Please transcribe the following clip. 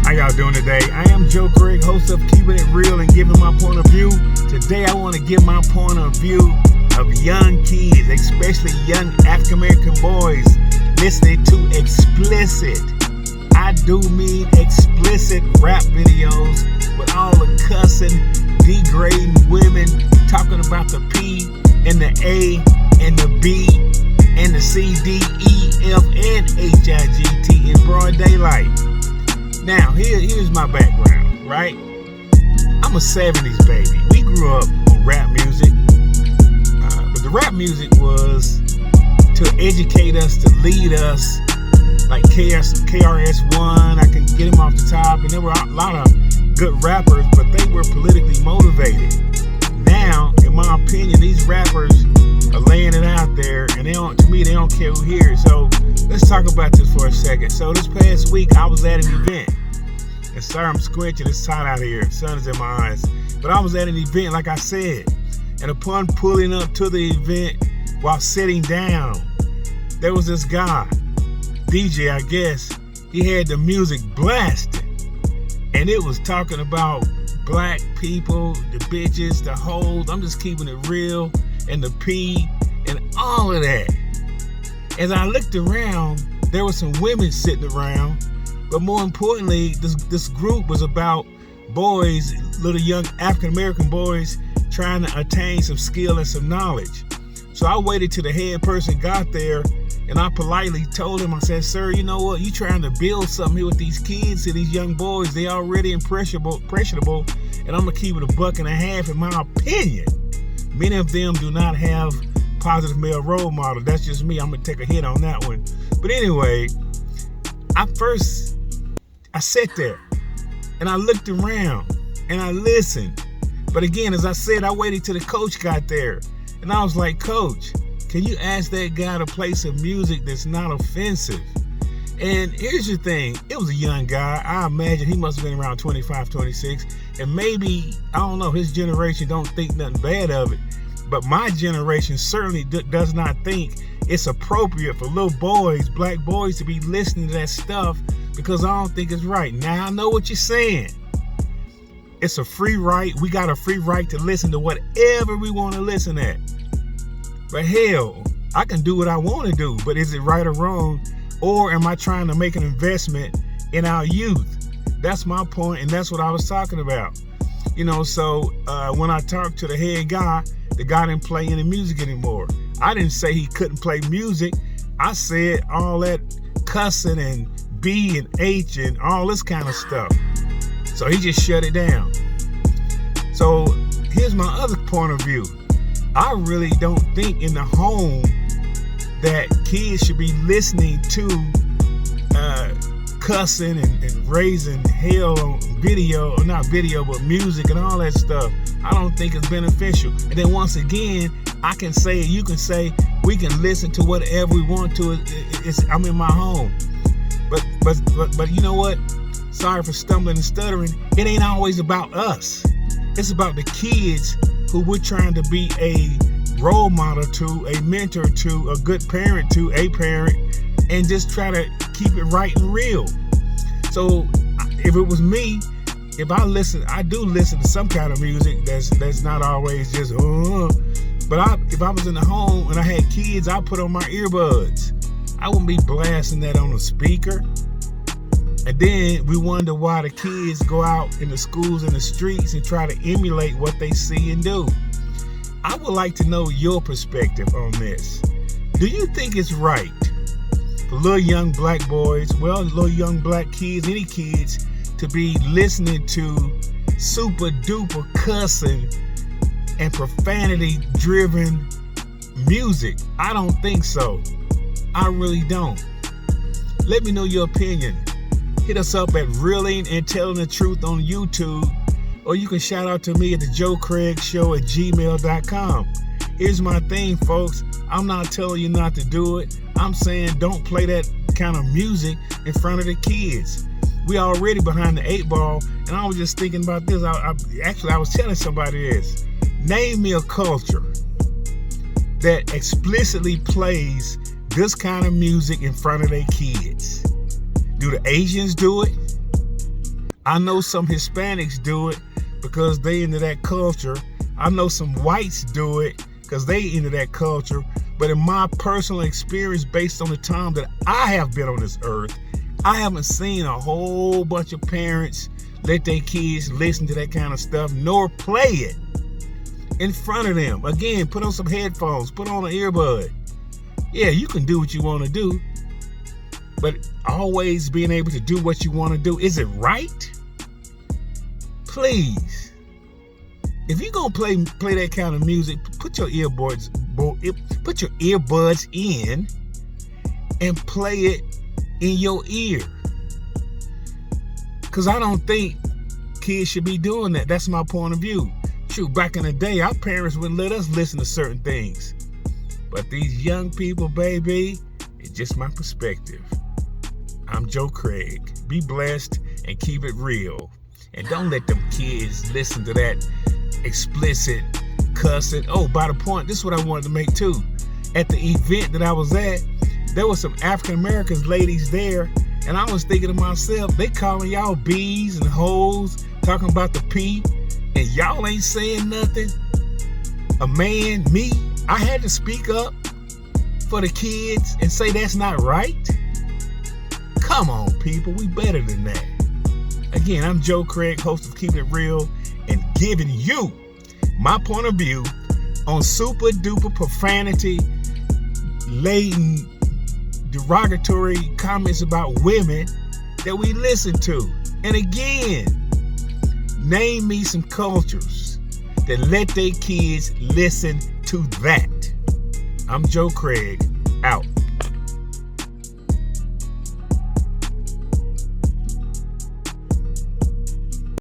How y'all doing today? I am Joe Craig, host of Keeping It Real and Giving My Point of View. Today I want to give my point of view of young kids, especially young African American boys, listening to explicit, I do mean explicit rap videos with all the cussing, degrading women, talking about the P and the A and the B and the C, D, E, F, and H-I-G-T in broad daylight. Now, here's my background, right? I'm a 70s baby. We grew up on rap music, but the rap music was to educate us, to lead us, like KRS-One. I can get him off the top, and there were a lot of good rappers, but they were politically motivated. Now, in my opinion, these rappers are laying it out there, and they don't care who hears. So let's talk about this for a second. So this past week, I was at an event. And sorry, I'm squinching. It's hot out here. The sun is in my eyes. But I was at an event, like I said. And upon pulling up to the event while sitting down, there was this guy, DJ, I guess. He had the music blasting. And it was talking about black people, the bitches, the hoes. I'm just keeping it real. And the P and all of that. As I looked around, there were some women sitting around. But more importantly, this group was about boys, little young African-American boys, trying to attain some skill and some knowledge. So I waited till the head person got there, and I politely told him, I said, sir, you know what? You trying to build something here with these kids, and these young boys. They already impressionable, and I'm going to keep it $1.50 in my opinion. Many of them do not have positive male role model. That's just me. I'm going to take a hit on that one. But anyway, I sat there and I looked around and I listened. But again, as I said, I waited till the coach got there. And I was like, Coach, can you ask that guy to play some music that's not offensive? And here's the thing. It was a young guy. I imagine he must have been around 25, 26. And maybe, I don't know, his generation don't think nothing bad of it. But my generation certainly does not think it's appropriate for little boys, black boys, to be listening to that stuff, because I don't think it's right. Now, I know what you're saying. It's a free right. We got a free right to listen to whatever we want to listen at. But hell, I can do what I want to do. But is it right or wrong? Or am I trying to make an investment in our youth? That's my point, and that's what I was talking about. You know, so when I talked to the head guy, the guy didn't play any music anymore. I didn't say he couldn't play music. I said all that cussing and B and H and all this kind of stuff. So he just shut it down. So here's my other point of view. I really don't think in the home that kids should be listening to cussing and raising hell on video, or not video, but music and all that stuff. I don't think it's beneficial. And then once again, I can say, you can say, we can listen to whatever we want to. I'm in my home. But you know what? Sorry for stumbling and stuttering. It ain't always about us. It's about the kids who we're trying to be a role model to, a mentor to, a good parent to, a parent, and just try to keep it right and real. So if it was me, if I do listen to some kind of music that's not always just but if I was in the home and I had kids, I'd put on my earbuds. I wouldn't be blasting that on a speaker. And then we wonder why the kids go out in the schools and the streets and try to emulate what they see and do. I would like to know your perspective on this. Do you think it's right for little young black boys, little young black kids, any kids, to be listening to super duper cussing and profanity driven music? I don't think so. I really don't. Let me know your opinion. Hit us up at Reeling and Telling the Truth on YouTube, or you can shout out to me at the Joe Craig Show at gmail.com. Here's my thing, folks. I'm not telling you not to do it. I'm saying don't play that kind of music in front of the kids. We already behind the 8 ball, and I was just thinking about this. I was telling somebody this. Name me a culture that explicitly plays this kind of music in front of their kids. Do the Asians do it? I know some Hispanics do it because they into that culture. I know some whites do it because they into that culture. But in my personal experience, based on the time that I have been on this earth, I haven't seen a whole bunch of parents let their kids listen to that kind of stuff, nor play it in front of them. Again, put on some headphones, put on an earbud. Yeah, you can do what you want to do, but always being able to do what you want to do, is it right? Please, if you're gonna play that kind of music, put your earbuds in and play it in your ear. Because I don't think kids should be doing that. That's my point of view. Shoot, back in the day, our parents wouldn't let us listen to certain things. But these young people, baby, it's just my perspective. I'm Joe Craig. Be blessed and keep it real. And don't let them kids listen to that explicit cussing. Oh, by the point, this is what I wanted to make too. At the event that I was at, there were some African American ladies there, and I was thinking to myself, they calling y'all bees and hoes, talking about the P, and y'all ain't saying nothing. A man, me, I had to speak up for the kids and say that's not right. Come on, people, we better than that. Again, I'm Joe Craig, host of Keeping It Real, and giving you my point of view on super duper profanity laden derogatory comments about women that we listen to. And again, name me some cultures that let their kids listen to that. I'm Joe Craig, out.